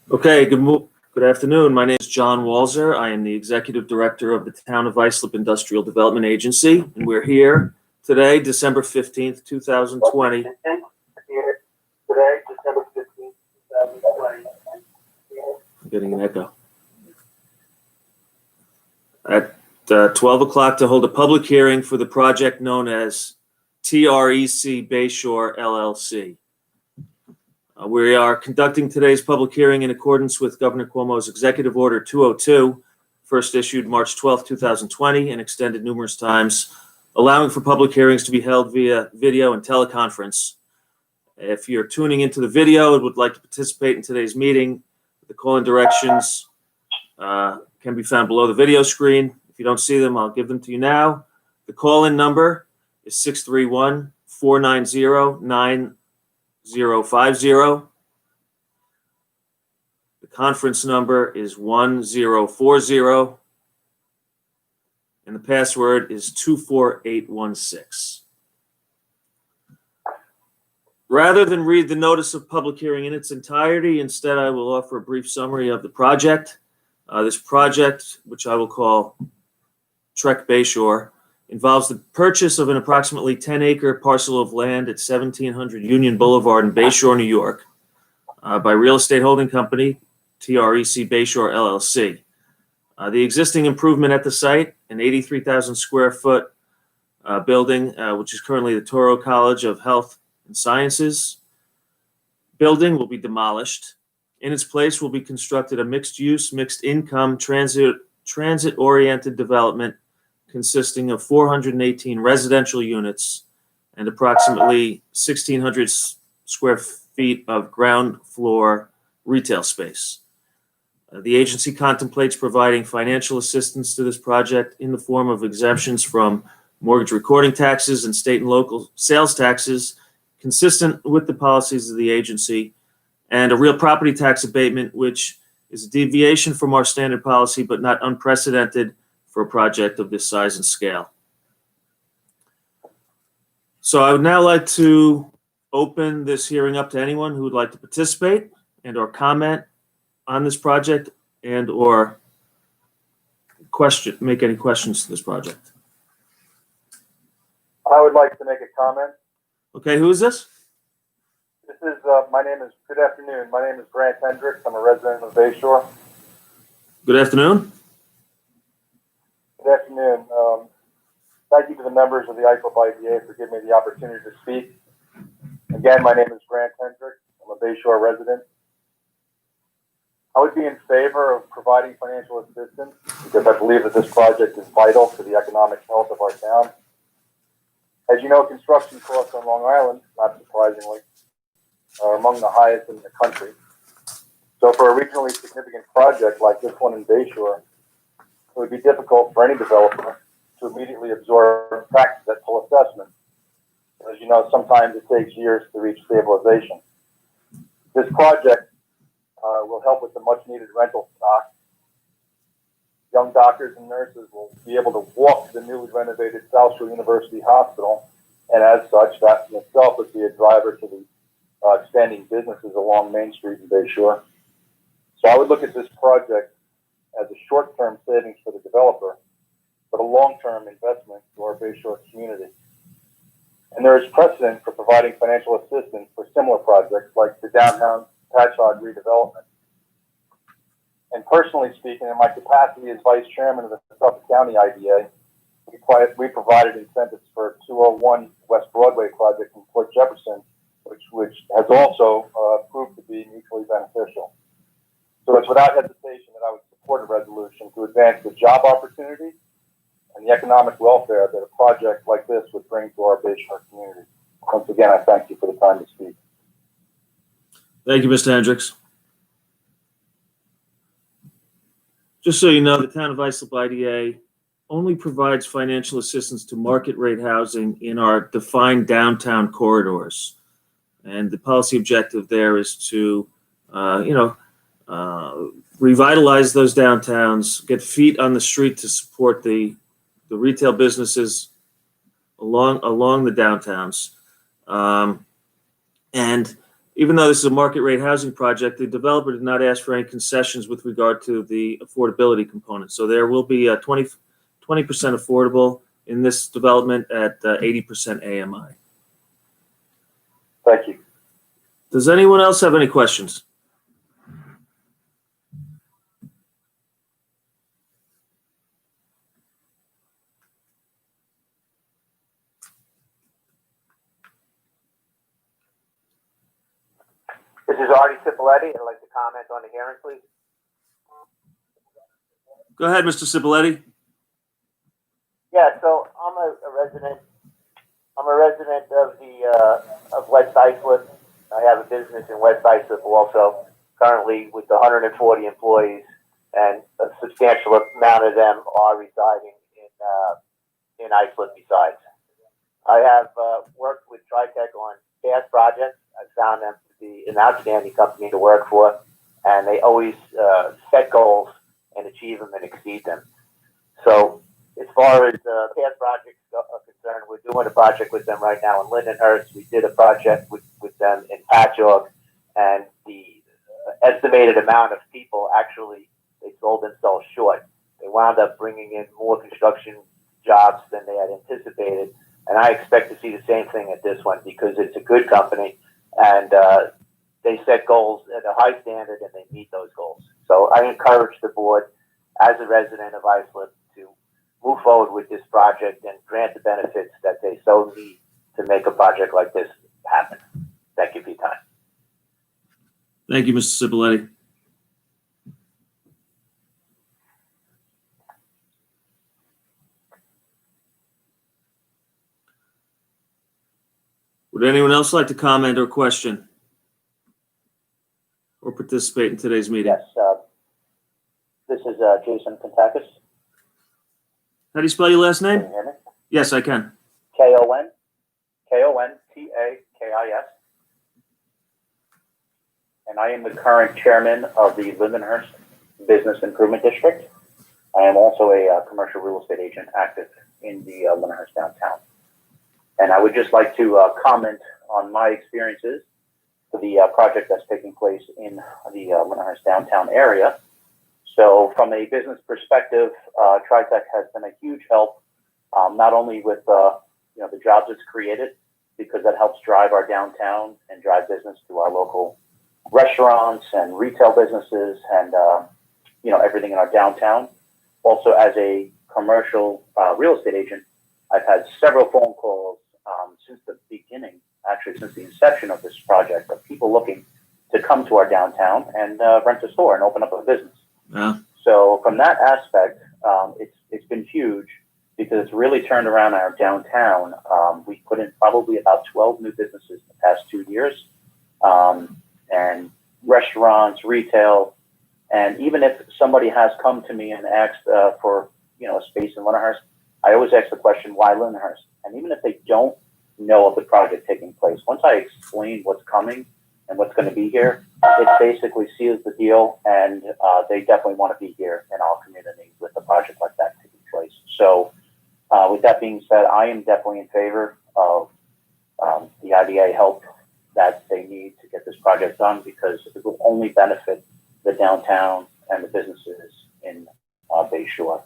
Okay, good afternoon. My name is John Walzer. I am the Executive Director of the Town of Islip Industrial Development Agency, and we're here today, December 15th, 2020. I'm getting an echo. At 12 o'clock to hold a public hearing for the project known as TREC Bayshore LLC. We are conducting today's public hearing in accordance with Governor Cuomo's Executive Order 202, first issued March 12, 2020, and extended numerous times, allowing for public hearings to be held via video and teleconference. If you're tuning into the video and would like to participate in today's meeting, the call-in directions can be found below the video screen. If you don't see them, I'll give them to you now. The call-in number is 631-490-9050. The conference number is 1040, and the password is 24816. Rather than read the notice of public hearing in its entirety, instead I will offer a brief summary of the project. This project, which I will call TREC Bayshore, involves the purchase of an approximately 10-acre parcel of land at 1700 Union Boulevard in Bayshore, New York, by real estate holding company TREC Bayshore LLC. The existing improvement at the site, an 83,000 square foot building, which is currently the Toro College of Health and Sciences building, will be demolished. In its place will be constructed a mixed-use, mixed-income, transit-oriented development consisting of 418 residential units and approximately 1,600 square feet of ground floor retail space. The agency contemplates providing financial assistance to this project in the form of exemptions from mortgage recording taxes and state and local sales taxes, consistent with the policies of the agency, and a real property tax abatement, which is a deviation from our standard policy but not unprecedented for a project of this size and scale. So I would now like to open this hearing up to anyone who would like to participate and or comment on this project and or make any questions to this project. I would like to make a comment. Okay, who is this? Good afternoon. My name is Grant Hendricks. I'm a resident of Bayshore. Good afternoon. Good afternoon. Thank you to the members of the Islip IDA for giving me the opportunity to speak. Again, my name is Grant Hendricks. I'm a Bayshore resident. I would be in favor of providing financial assistance because I believe that this project is vital to the economic health of our town. As you know, construction costs on Long Island, not surprisingly, are among the highest in the country. So for a regionally significant project like this one in Bayshore, it would be difficult for any developer to immediately absorb taxes at full assessment. As you know, sometimes it takes years to reach stabilization. This project will help with the much-needed rental stock. Young doctors and nurses will be able to walk to the newly renovated South Shore University Hospital, and as such, that in itself would be a driver to the expanding businesses along Main Street in Bayshore. So I would look at this project as a short-term savings for the developer, but a long-term investment to our Bayshore community. And there is precedent for providing financial assistance for similar projects like the downtown Patchogue redevelopment. And personally speaking, in my capacity as vice chairman of the Suffolk County IDA, we provided incentives for 201 West Broadway project in Port Jefferson, which has also proved to be mutually beneficial. So it's without hesitation that I would support a resolution to advance the job opportunity and the economic welfare that a project like this would bring to our Bayshore community. Once again, I thank you for the time to speak. Thank you, Mr. Hendricks. Just so you know, the Town of Islip IDA only provides financial assistance to market rate housing in our defined downtown corridors. And the policy objective there is to, revitalize those downtowns, get feet on the street to support the retail businesses along the downtowns. And Even though this is a market rate housing project, the developer did not ask for any concessions with regard to the affordability component. So there will be a 20% affordable in this development at 80% AMI. Thank you. Does anyone else have any questions? This is Artie Cipoletti. I'd like to comment on the hearing, please. Go ahead, Mr. Cipoletti. Yeah, so I'm a resident. I'm a resident of the of West Islip. I have a business in West Islip also, currently with 140 employees, and a substantial amount of them are residing in Islip besides. I have worked with TREC on past projects. I've found them to be an outstanding company to work for, and they always set goals and achieve them and exceed them. So as far as past projects are concerned, we're doing a project with them right now in Lindenhurst. We did a project with them in Patchogue, and the estimated amount of people actually, they sold themselves short. They wound up bringing in more construction jobs than they had anticipated, and I expect to see the same thing at this one because it's a good company, and they set goals at a high standard and they meet those goals. So I encourage the board, as a resident of Islip, to move forward with this project and grant the benefits that they so need to make a project like this happen. Thank you for your time. Thank you, Mr. Cipoletti. Would anyone else like to comment or question or participate in today's meeting? Yes, this is Jason Kontakis. How do you spell your last Can you name? hear me? Yes, I can. Kontakis. And I am the current chairman of the Lindenhurst Business Improvement District. I am also a commercial real estate agent active in the Lindenhurst downtown. And I would just like to comment on my experiences for the project that's taking place in the Lindenhurst downtown area. So from a business perspective, TREC has been a huge help, not only with the jobs it's created, because that helps drive our downtown and drive business to our local restaurants and retail businesses and everything in our downtown. Also, as a commercial real estate agent, I've had several phone calls since the beginning, actually since the inception of this project, of people looking to come to our downtown and rent a store and open up a business. Yeah. So from that aspect, it's been huge because it's really turned around our downtown. We put in probably about 12 new businesses in the past 2 years, and restaurants, retail, and even if somebody has come to me and asked for a space in Lindenhurst, I always ask the question, why Lindenhurst? And even if they don't know of the project taking place, once I explain what's coming and what's going to be here, it basically seals the deal, and they definitely want to be here in our community with a project like that taking place. So with that being said, I am definitely in favor of the IDA help that they need to get this project done, because it will only benefit the downtown and the businesses in Bay Shore.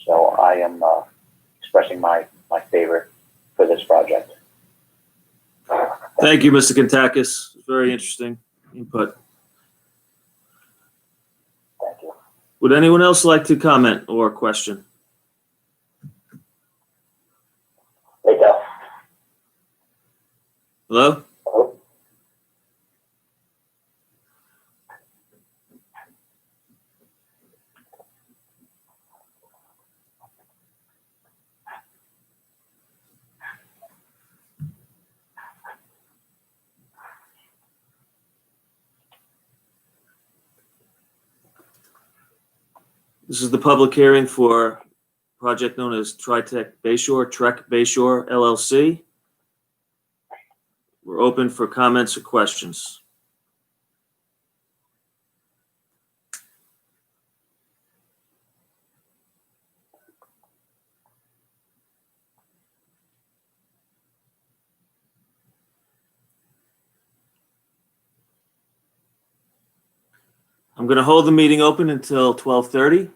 So I am expressing my favor for this project. Thank you, Mr. Kontakis. Very interesting input. Thank you. Would anyone else like to comment or question? There you go. Hello? Hello? This is the public hearing for a project known as TREC Bayshore LLC. We're open for comments or questions. I'm going to hold the meeting open until 12:30.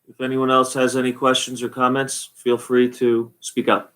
If anyone else has any questions or comments, feel free to speak up.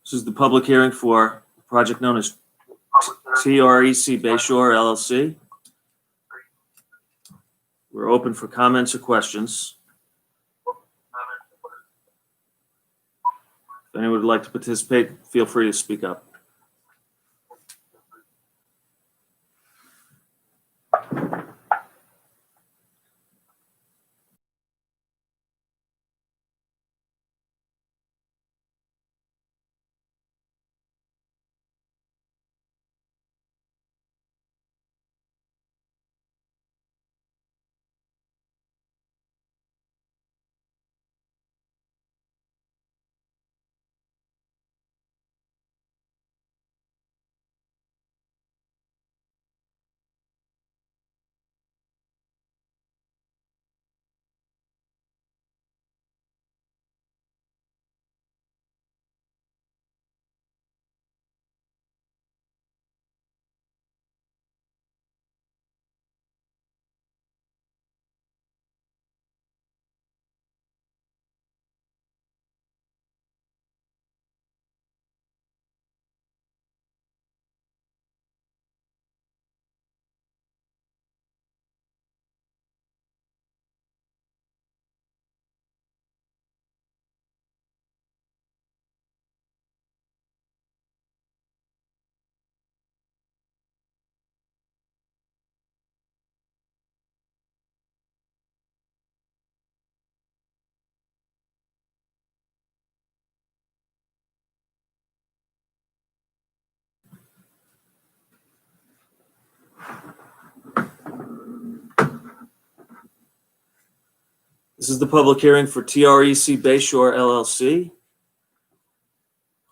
This is the public hearing for a project known as TREC Bayshore LLC. We're open for comments or questions. If anyone would like to participate, feel free to speak up. This is the public hearing for TREC Bayshore LLC.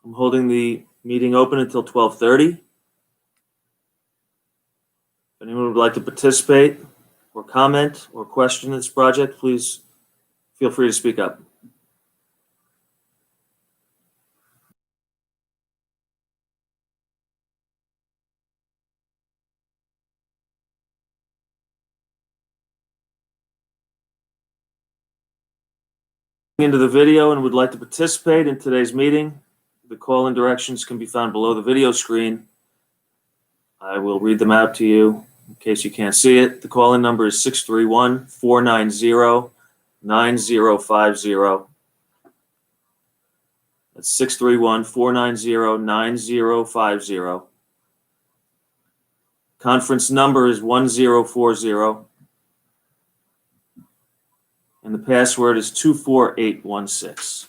I'm holding the meeting open until 12:30. If anyone would like to participate or comment or question this project, please feel free to speak up. Into the video and would like to participate in today's meeting, the call-in directions can be found below the video screen. I will read them out to you in case you can't see it. The call-in number is 631-490-9050. That's 631-490-9050. Conference number is 1040. And the password is 24816.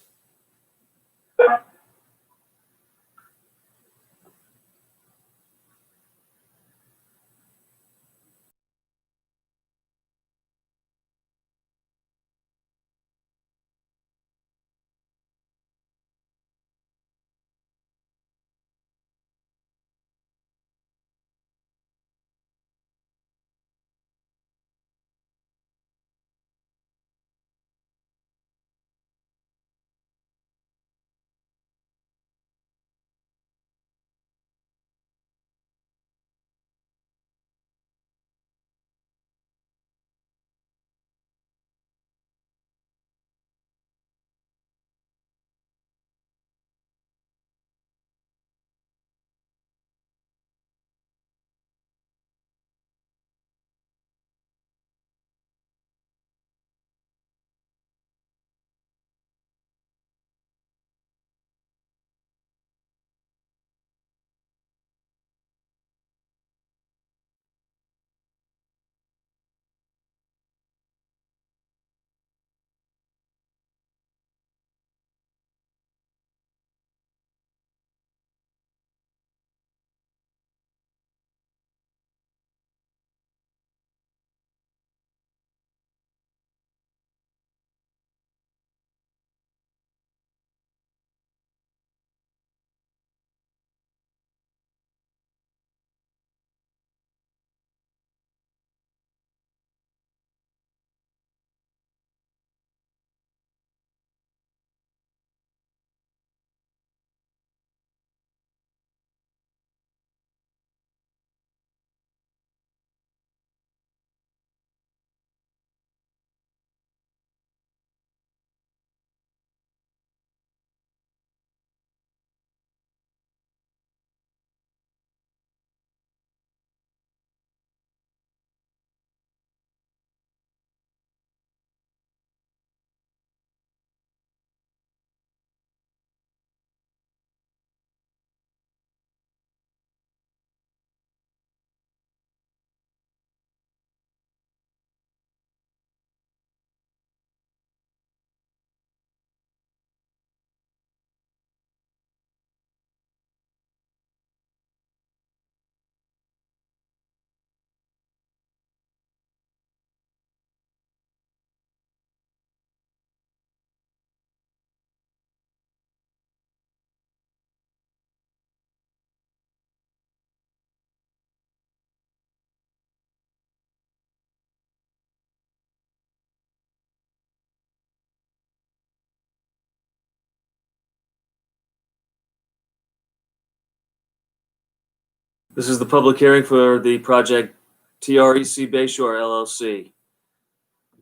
This is the public hearing for the project TREC Bayshore LLC.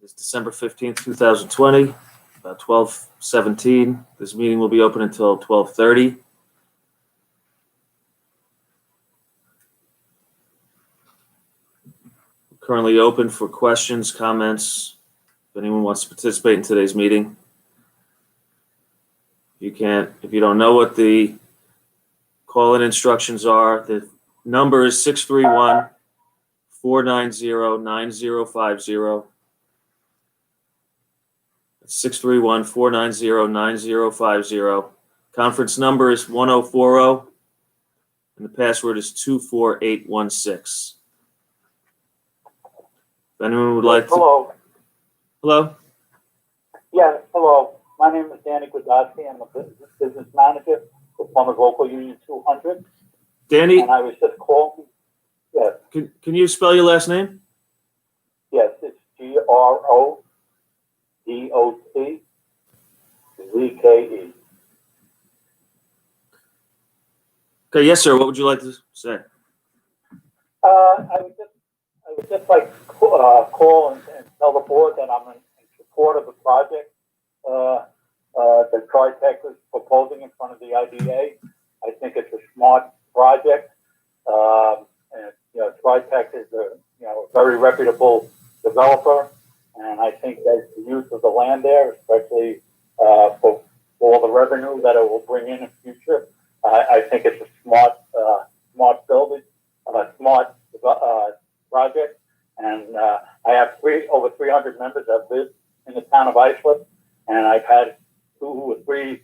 It's December 15th, 2020, about 12:17. This meeting will be open until 12:30. Currently open for questions, comments, if anyone wants to participate in today's meeting. If you don't know what the call-in instructions are, the number is 631-490-9050. That's 631-490-9050. Conference number is 1040, and the password is 24816. If anyone would like to... Hello. Hello? Yeah, hello. My name is Danny Gudaski. I'm a business manager for Plumbers Local Union 200. Danny, And I was just calling. Yes, can you spell your last name? yes, it's GRODOTZKE. Okay, yes, sir. What would you like to say? I would just like to call and tell the board that I'm in support of the project that TREC is proposing in front of the IDA. I think it's a smart project. And, TREC is a very reputable developer, and I think that the use of the land there, especially for all the revenue that it will bring in the future, I think it's a smart building, smart project. And I have over 300 members that live in the town of Islip, and I've had 2 or 3 in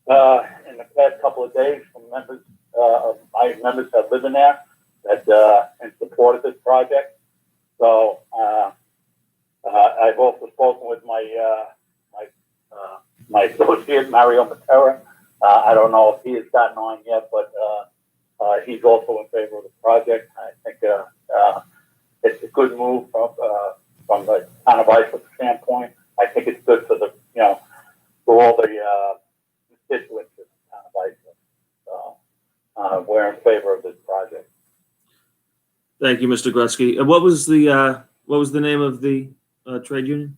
the past couple of days from members of my members that live in there that in support of this project. So I've also spoken with my associate Mario Matera. I don't know if he has gotten on yet, but he's also in favor of the project. I think it's a good move from the town of Islip standpoint. I think it's good for for all the constituents of the town of Islip. So we're in favor of this project. Thank you, Mr. Gretzky. What was the name of the trade union?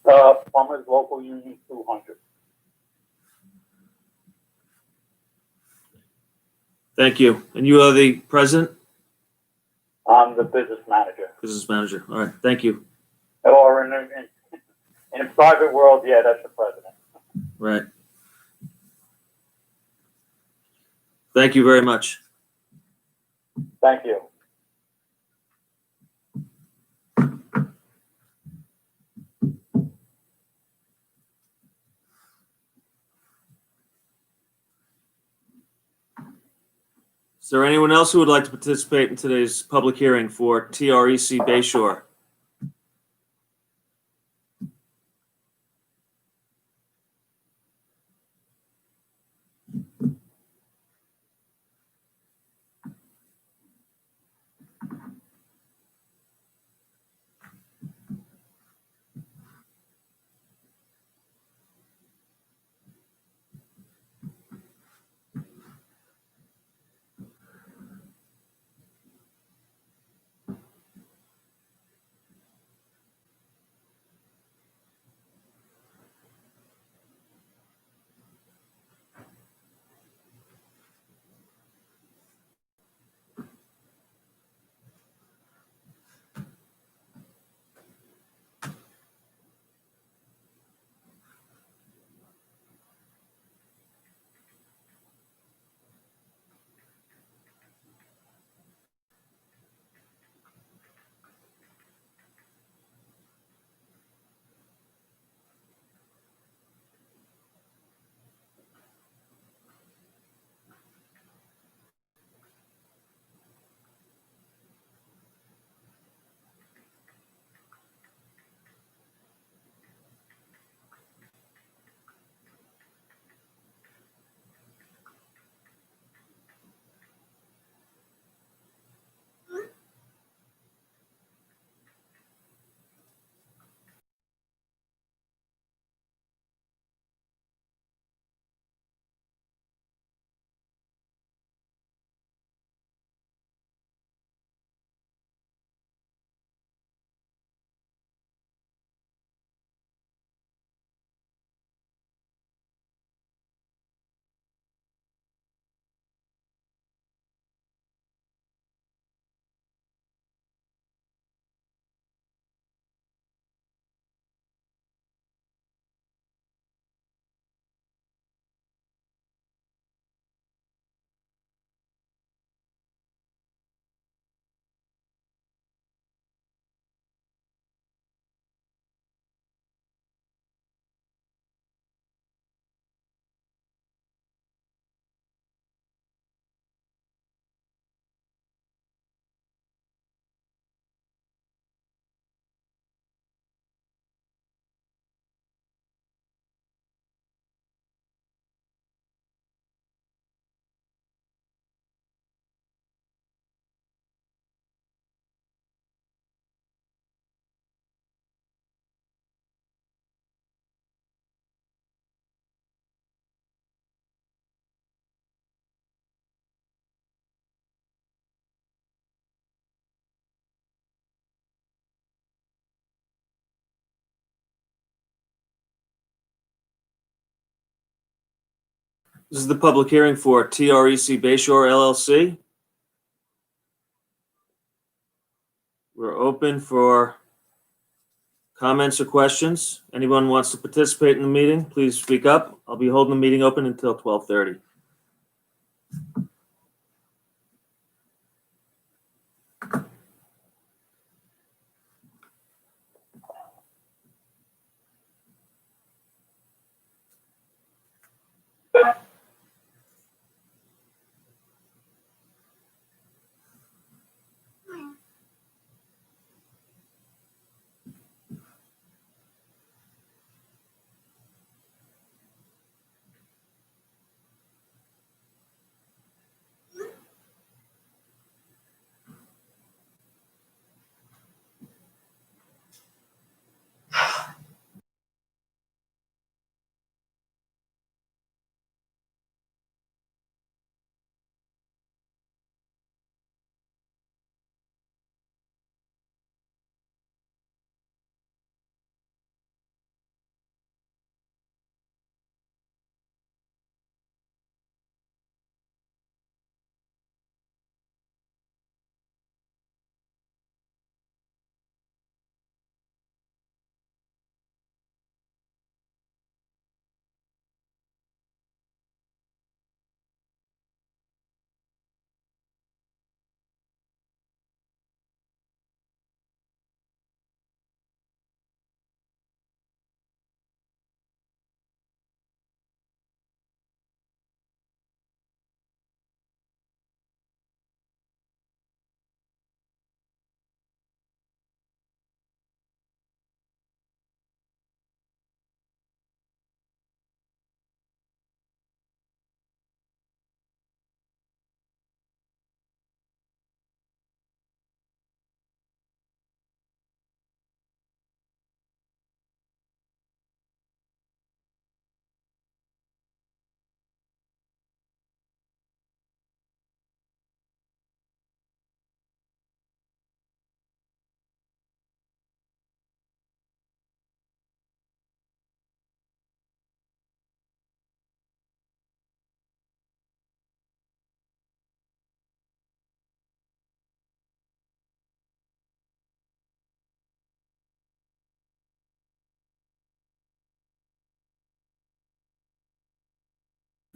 Plumbers Local Union 200. Thank you. And you are the president? I'm the business manager. Business manager. All right. Thank you. Or in a private world, yeah, that's the president. Right. Thank you very much. Thank you. Is there anyone else who would like to participate in today's public hearing for TREC Bayshore? This is the public hearing for TREC Bayshore LLC. We're open for comments or questions. Anyone wants to participate in the meeting, please speak up. I'll be holding the meeting open until 12:30.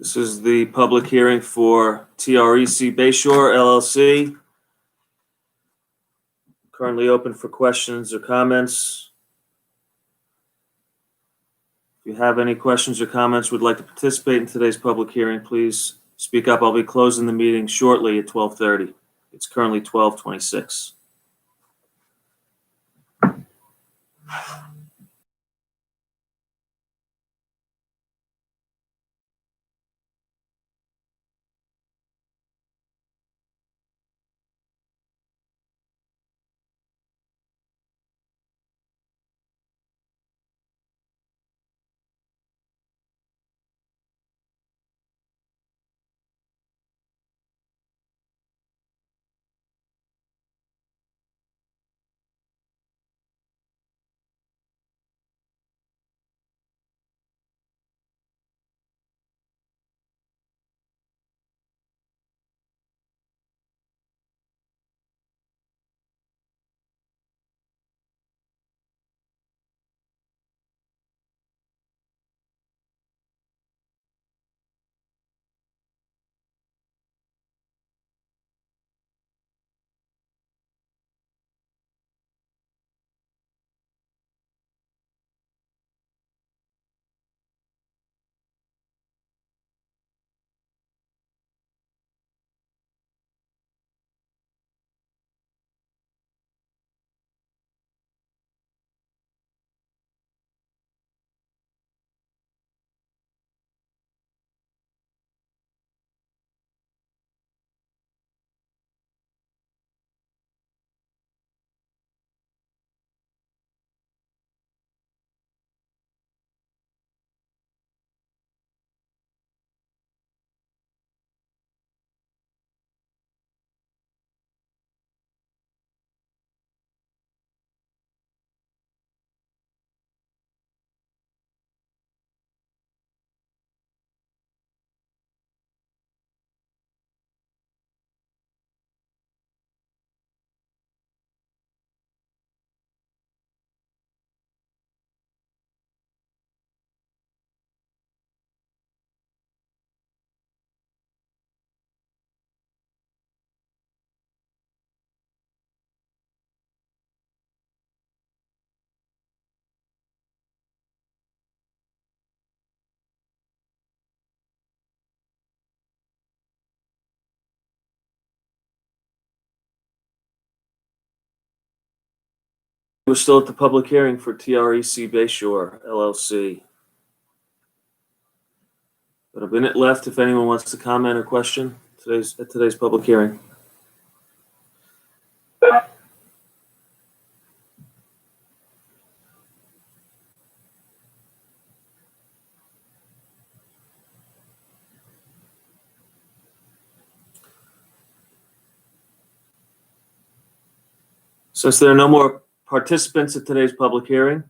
This is the public hearing for TREC Bayshore LLC. Currently open for questions or comments. If you have any questions or comments, would like to participate in today's public hearing, please speak up. I'll be closing the meeting shortly at 12:30. It's currently 12:26. We're still at the public hearing for TREC Bayshore LLC. Got a minute left if anyone wants to comment or question at today's public hearing. Since there are no more participants at today's public hearing,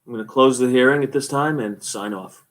I'm going to close the hearing at this time and sign off.